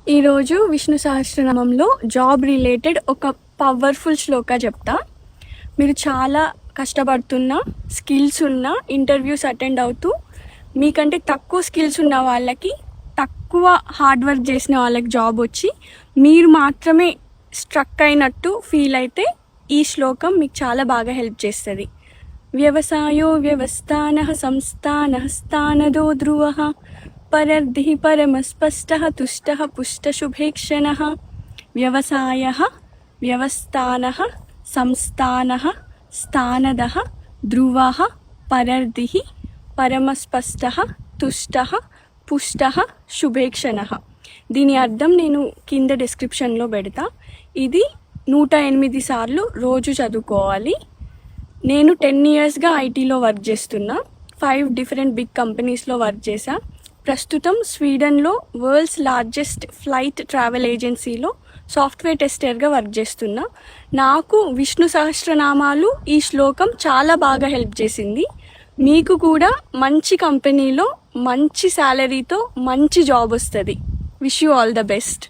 ఈరోజు Vishnu సహస్రనామంలో job related ఒక powerful శ్లోక చెప్తా. మీరు చాలా కష్టపడుతున్నా, స్కిల్స్ ఉన్న, ఇంటర్వ్యూస్ అటెండ్ అవుతూ మీకంటే తక్కువ స్కిల్స్ ఉన్న వాళ్ళకి, తక్కువ హార్డ్ వర్క్ చేసిన వాళ్ళకి జాబ్ వచ్చి మీరు మాత్రమే స్ట్రక్ అయినట్టు ఫీల్ అయితే ఈ శ్లోకం మీకు చాలా బాగా హెల్ప్ చేస్తుంది. వ్యవసాయో వ్యవస్థానః సంస్థానః స్థానదో ధ్రువః పరర్ధిః పరమస్పష్టః తుష్టః పుష్టశుభేక్షణః. వ్యవసాయః వ్యవస్థానః సంస్థానః స్థానదః ధ్రువః పరర్ధిః పరమస్పష్టః తుష్టః పుష్టః శుభేక్షణః. దీని అర్థం నేను కింద డిస్క్రిప్షన్లో పెడతా. ఇది 108 సార్లు రోజు చదువుకోవాలి. నేను 10 ఇయర్స్గా ఐటీలో వర్క్ చేస్తున్నా. 5 డిఫరెంట్ బిగ్ కంపెనీస్లో వర్క్ చేశా. ప్రస్తుతం స్వీడన్లో వరల్డ్స్ లార్జెస్ట్ ఫ్లైట్ ట్రావెల్ ఏజెన్సీలో సాఫ్ట్వేర్ టెస్టర్గా వర్క్ చేస్తున్నా. నాకు విష్ణు సహస్రనామాలు ఈ శ్లోకం చాలా బాగా హెల్ప్ చేసింది. మీకు కూడా మంచి కంపెనీలో మంచి శాలరీతో మంచి జాబ్ వస్తుంది. Wish you all the best.